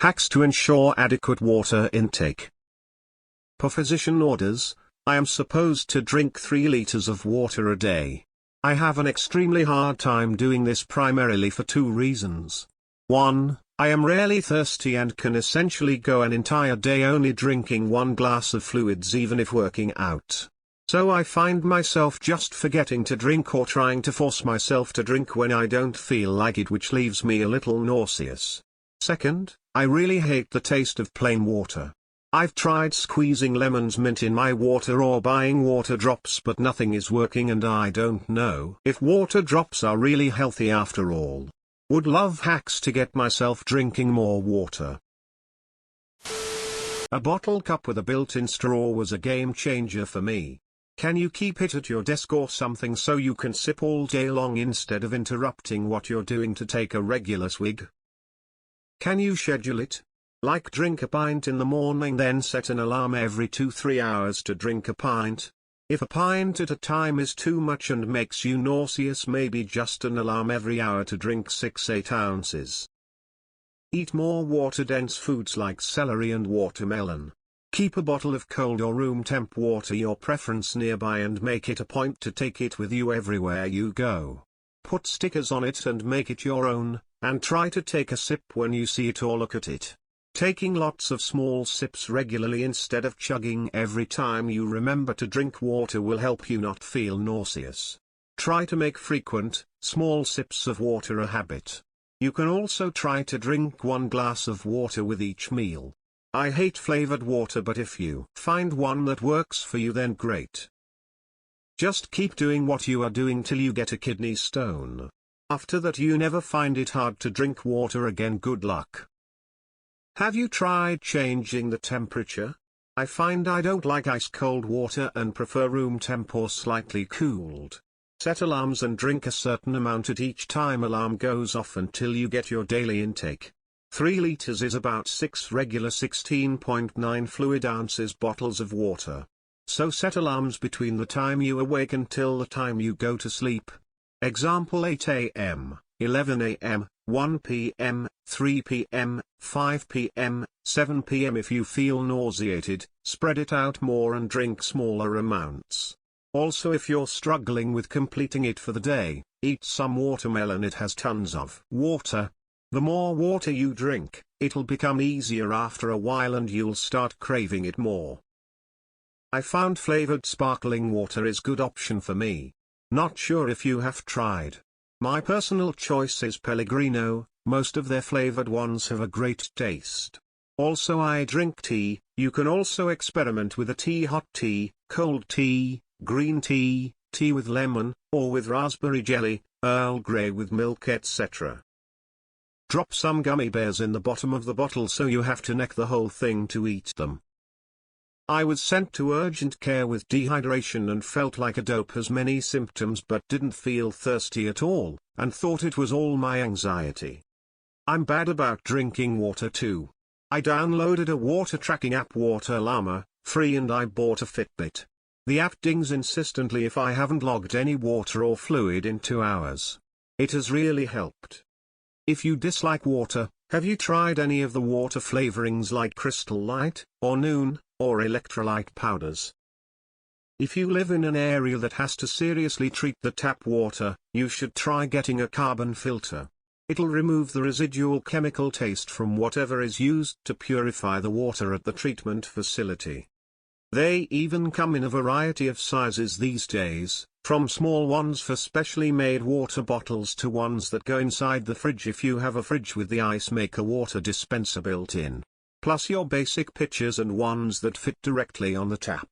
Hacks to ensure adequate water intake. Per physician orders, I am supposed to drink 3 liters of water a day. I have an extremely hard time doing this primarily for 2 reasons. 1, I am rarely thirsty and can essentially go an entire day only drinking 1 glass of fluids even if working out. So I find myself just forgetting to drink or trying to force myself to drink when I don't feel like it, which leaves me a little nauseous. Second, I really hate the taste of plain water. I've tried squeezing lemons mint in my water or buying water drops, but nothing is working, and I don't know if water drops are really healthy after all. Would love hacks to get myself drinking more water. A bottle cup with a built-in straw was a game changer for me. Can you keep it at your desk or something so you can sip all day long instead of interrupting what you're doing to take a regular swig? Can you schedule it? Like drink a pint in the morning, then set an alarm every 2-3 hours to drink a pint. If a pint at a time is too much and makes you nauseous, maybe just an alarm every hour to drink 6-8 ounces. Eat more water-dense foods like celery and watermelon. Keep a bottle of cold or room temp water, your preference, nearby and make it a point to take it with you everywhere you go. Put stickers on it and make it your own, and try to take a sip when you see it or look at it. Taking lots of small sips regularly instead of chugging every time you remember to drink water will help you not feel nauseous. Try to make frequent, small sips of water a habit. You can also try to drink 1 glass of water with each meal. I hate flavored water, but if you find one that works for you, then great. Just keep doing what you are doing till you get a kidney stone. After that you never find it hard to drink water again. Good luck. Have you tried changing the temperature? I find I don't like ice cold water and prefer room temp or slightly cooled. Set alarms and drink a certain amount at each time alarm goes off until you get your daily intake. 3 liters is about 6 regular 16.9 fluid ounces bottles of water. So set alarms between the time you awake until the time you go to sleep. Example: 8 a.m., 11 a.m., 1 p.m., 3 p.m., 5 p.m., 7 p.m. If you feel nauseated, spread it out more and drink smaller amounts. Also, if you're struggling with completing it for the day, eat some watermelon. It has tons of water. The more water you drink, it'll become easier after a while and you'll start craving it more. I found flavored sparkling water is good option for me. Not sure if you have tried. My personal choice is Pellegrino. Most of their flavored ones have a great taste. Also, I drink tea. You can also experiment with a tea: hot tea, cold tea, green tea, tea with lemon, or with raspberry jelly, Earl Grey with milk, etc. Drop some gummy bears in the bottom of the bottle so you have to neck the whole thing to eat them. I was sent to urgent care with dehydration and felt like a dope, has many symptoms but didn't feel thirsty at all, and thought it was all my anxiety. I'm bad about drinking water too. I downloaded a water tracking app, Water Llama, free, and I bought a Fitbit. The app dings insistently if I haven't logged any water or fluid in 2 hours. It has really helped. If you dislike water, have you tried any of the water flavorings like Crystal Light, or Noon, or electrolyte powders? If you live in an area that has to seriously treat the tap water, you should try getting a carbon filter. It'll remove the residual chemical taste from whatever is used to purify the water at the treatment facility. They even come in a variety of sizes these days, from small ones for specially made water bottles to ones that go inside the fridge if you have a fridge with the ice maker water dispenser built in. Plus your basic pitchers and ones that fit directly on the tap.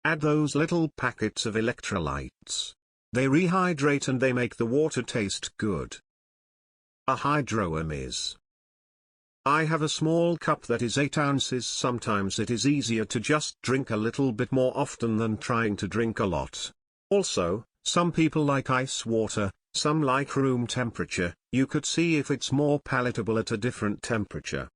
Add those little packets of electrolytes. They rehydrate and they make the water taste good. A hydroem is. I have a small cup that is 8 ounces. Sometimes it is easier to just drink a little bit more often than trying to drink a lot. Also, some people like ice water, some like room temperature. You could see if it's more palatable at a different temperature.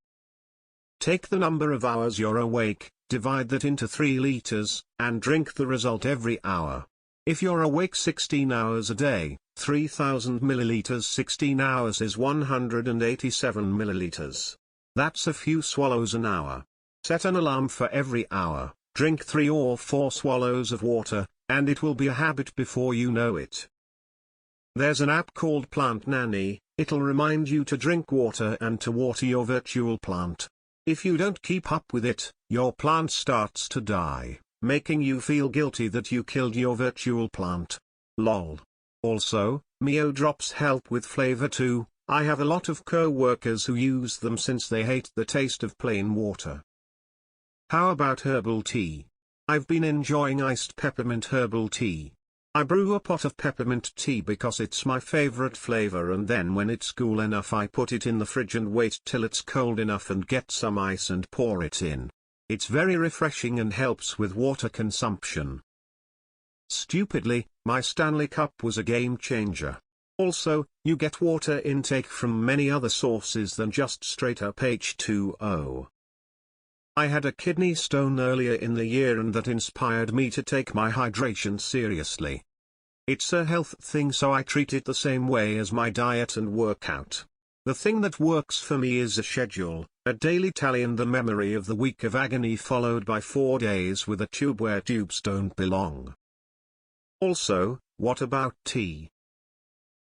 Take the number of hours you're awake, divide that into 3 liters, and drink the result every hour. If you're awake 16 hours a day, 3000 milliliters 16 hours is 187 milliliters. That's a few swallows an hour. Set an alarm for every hour, drink 3 or 4 swallows of water, and it will be a habit before you know it. There's an app called Plant Nanny. It'll remind you to drink water and to water your virtual plant. If you don't keep up with it, your plant starts to die, making you feel guilty that you killed your virtual plant. Lol. Also, Mio drops help with flavor too. I have a lot of co-workers who use them since they hate the taste of plain water. How about herbal tea? I've been enjoying iced peppermint herbal tea. I brew a pot of peppermint tea because it's my favorite flavor, and then when it's cool enough I put it in the fridge and wait till it's cold enough and get some ice and pour it in. It's very refreshing and helps with water consumption. Stupidly, my Stanley Cup was a game changer. Also, you get water intake from many other sources than just straight up H2O. I had a kidney stone earlier in the year, and that inspired me to take my hydration seriously. It's a health thing, so I treat it the same way as my diet and workout. The thing that works for me is a schedule, a daily tally and the memory of the week of agony followed by 4 days with a tube where tubes don't belong. Also, what about tea?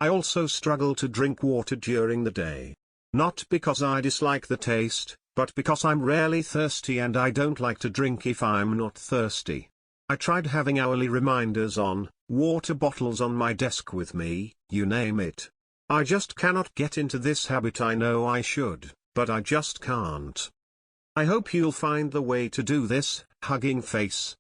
I also struggle to drink water during the day. Not because I dislike the taste, but because I'm rarely thirsty and I don't like to drink if I'm not thirsty. I tried having hourly reminders on, water bottles on my desk with me, you name it. I just cannot get into this habit. I know I should, but I just can't. I hope you'll find the way to do this, hugging face.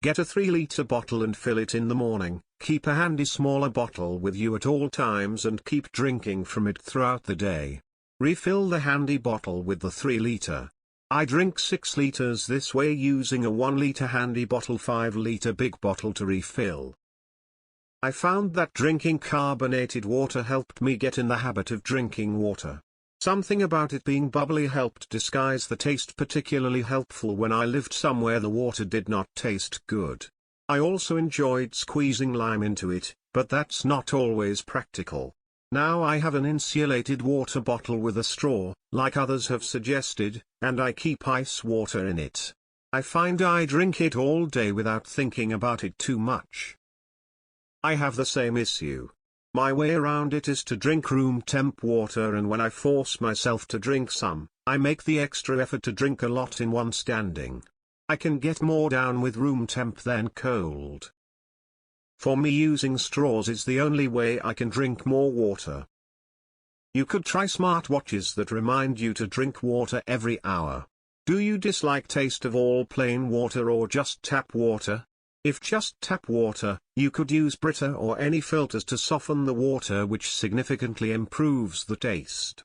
Get a 3-liter bottle and fill it in the morning. Keep a handy smaller bottle with you at all times and keep drinking from it throughout the day. Refill the handy bottle with the 3-liter. I drink 6 liters this way using a 1-liter handy bottle, 5-liter big bottle to refill. I found that drinking carbonated water helped me get in the habit of drinking water. Something about it being bubbly helped disguise the taste, particularly helpful when I lived somewhere the water did not taste good. I also enjoyed squeezing lime into it, but that's not always practical. Now I have an insulated water bottle with a straw, like others have suggested, and I keep ice water in it. I find I drink it all day without thinking about it too much. I have the same issue. My way around it is to drink room temp water, and when I force myself to drink some, I make the extra effort to drink a lot in one standing. I can get more down with room temp than cold. For me, using straws is the only way I can drink more water. You could try smartwatches that remind you to drink water every hour. Do you dislike taste of all plain water or just tap water? If just tap water, you could use Brita or any filters to soften the water, which significantly improves the taste.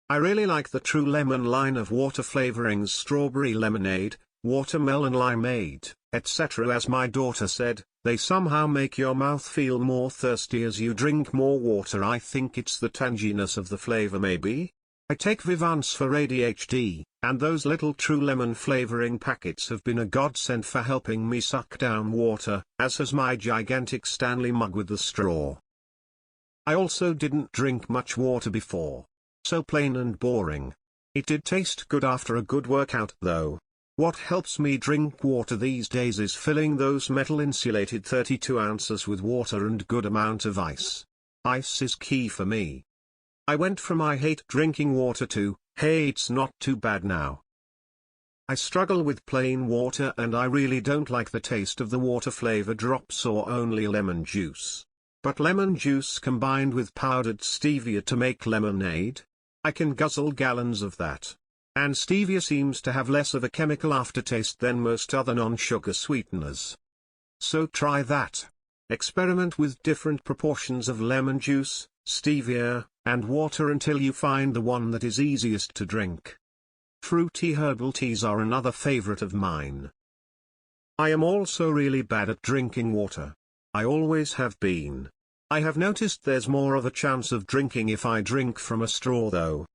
I really like the True Lemon line of water flavorings: strawberry lemonade, watermelon limeade, etc. As my daughter said, they somehow make your mouth feel more thirsty as you drink more water. I think it's the tanginess of the flavor maybe? I take Vivance for ADHD, and those little True Lemon flavoring packets have been a godsend for helping me suck down water, as has my gigantic Stanley mug with the straw. I also didn't drink much water before. So plain and boring. It did taste good after a good workout though. What helps me drink water these days is filling those metal insulated 32 ounces with water and good amount of ice. Ice is key for me. I went from I hate drinking water to, hey, it's not too bad now. I struggle with plain water and I really don't like the taste of the water flavor drops or only lemon juice. But lemon juice combined with powdered stevia to make lemonade? I can guzzle gallons of that. And stevia seems to have less of a chemical aftertaste than most other non-sugar sweeteners. So try that. Experiment with different proportions of lemon juice, stevia, and water until you find the one that is easiest to drink. Fruity herbal teas are another favorite of mine. I am also really bad at drinking water. I always have been. I have noticed there's more of a chance of drinking if I drink from a straw though.